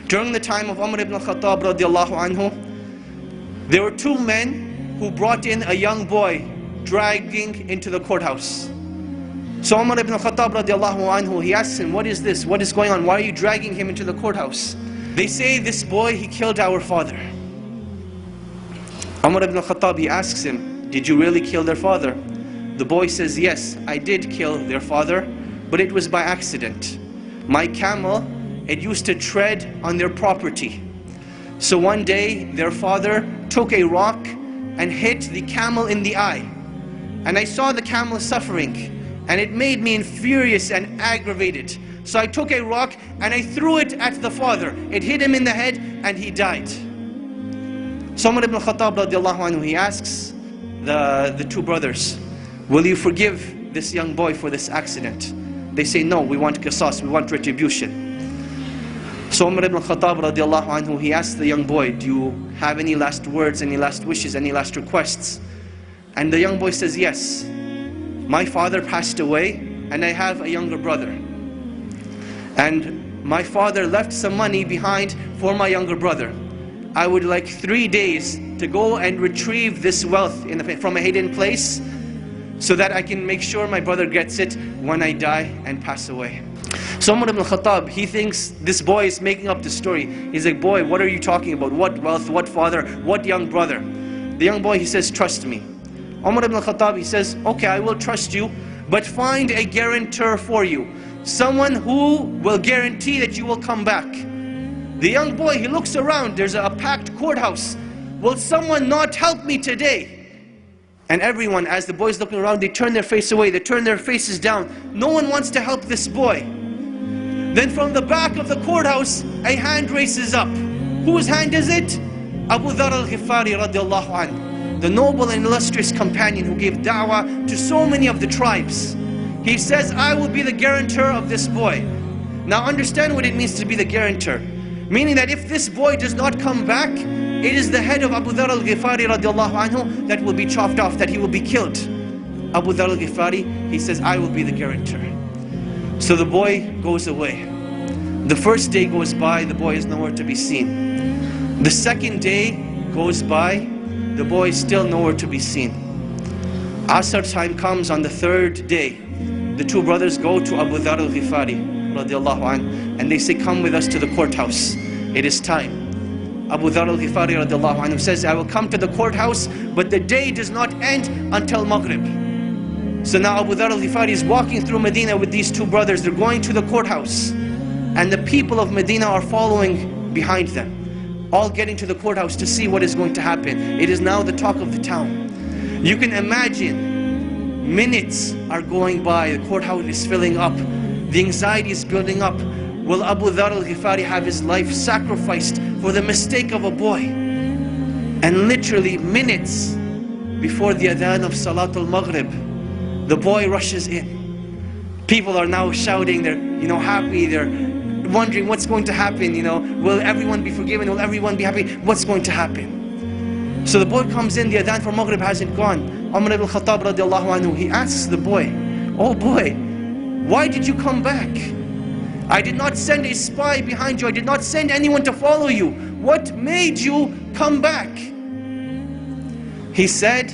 During the time of Umar ibn khatab radiallahu anhu, there were two men who brought in a young boy dragging into the courthouse. So Umar ibn khatab radiallahu anhu, he asks him, what is this? What is going on? Why are you dragging him into the courthouse? They say, this boy, he killed our father. Umar ibn khatab, he asks him, did you really kill their father? The boy says, yes, I did kill their father, but it was by accident. My camel, it used to tread on their property. So one day, their father took a rock and hit the camel in the eye. And I saw the camel suffering, and it made me furious and aggravated. So I took a rock and I threw it at the father. It hit him in the head and he died. So Umar ibn Khattab radiallahu anhu, he asks the two brothers, will you forgive this young boy for this accident? They say, no, we want qisas, we want retribution. So Umar ibn Khattab radiallahu anhu, he asks the young boy, do you have any last words, any last wishes, any last requests? And the young boy says, yes. My father passed away and I have a younger brother. And my father left some money behind for my younger brother. I would like 3 days to go and retrieve this wealth from a hidden place so that I can make sure my brother gets it when I die and pass away. So Umar ibn Khattab, he thinks this boy is making up the story. He's like, boy, what are you talking about? What wealth, what father, what young brother? The young boy, he says, trust me. Umar ibn Khattab, he says, okay, I will trust you, but find a guarantor for you. Someone who will guarantee that you will come back. The young boy, he looks around, there's a packed courthouse. Will someone not help me today? And everyone, as the boy's looking around, they turn their face away, they turn their faces down. No one wants to help this boy. Then from the back of the courthouse, a hand raises up. Whose hand is it? Abu Dhar al-Ghifari radiallahu anhu, the noble and illustrious companion who gave da'wah to so many of the tribes. He says, I will be the guarantor of this boy. Now understand what it means to be the guarantor. Meaning that if this boy does not come back, it is the head of Abu Dhar al-Ghifari radiallahu anhu that will be chopped off, that he will be killed. Abu Dhar al-Ghifari, he says, I will be the guarantor. So the boy goes away. The first day goes by, the boy is nowhere to be seen. The second day goes by, the boy is still nowhere to be seen. Asr time comes on the third day. The two brothers go to Abu Dhar al-Ghifari radiallahu anhu, and they say, come with us to the courthouse. It is time. Abu Dhar al-Ghifari radiallahu anhu says, I will come to the courthouse, but the day does not end until Maghrib. So now Abu Dhar al-Ghifari is walking through Medina with these two brothers. They're going to the courthouse. And the people of Medina are following behind them, all getting to the courthouse to see what is going to happen. It is now the talk of the town. You can imagine, minutes are going by, the courthouse is filling up, the anxiety is building up. Will Abu Dhar al-Ghifari have his life sacrificed for the mistake of a boy? And literally minutes before the adhan of Salatul Maghrib, the boy rushes in. People are now shouting, they're happy, they're wondering what's going to happen, will everyone be forgiven, will everyone be happy, what's going to happen? So the boy comes in, the adhan for Maghrib hasn't gone. Umar ibn Khattab radiallahu anhu, he asks the boy, oh boy, why did you come back? I did not send a spy behind you, I did not send anyone to follow you. What made you come back? He said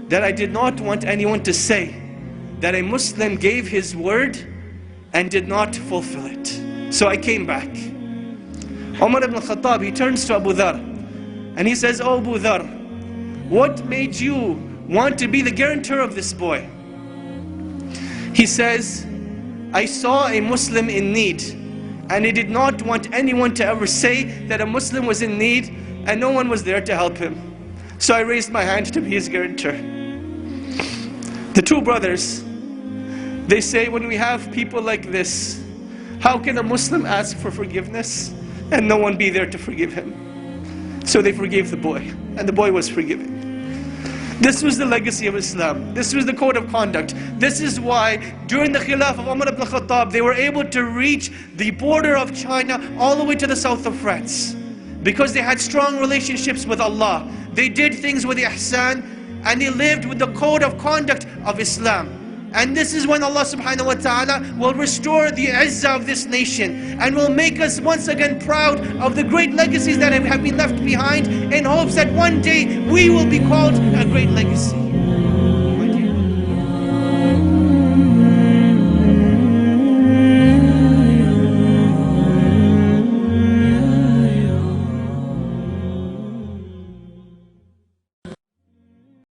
that I did not want anyone to say that a Muslim gave his word and did not fulfill it. So I came back. Umar ibn Khattab, he turns to Abu Dhar and he says, oh Abu Dhar, what made you want to be the guarantor of this boy? He says, I saw a Muslim in need and I did not want anyone to ever say that a Muslim was in need and no one was there to help him. So I raised my hand to be his guarantor. The two brothers, they say, when we have people like this, how can a Muslim ask for forgiveness and no one be there to forgive him? So they forgave the boy, and the boy was forgiven. This was the legacy of Islam. This was the code of conduct. This is why during the Khilaf of Umar ibn Khattab, they were able to reach the border of China all the way to the south of France. Because they had strong relationships with Allah. They did things with ihsan, and they lived with the code of conduct of Islam. And this is when Allah subhanahu wa ta'ala will restore the izzah of this nation and will make us once again proud of the great legacies that have been left behind, in hopes that one day we will be called a great legacy.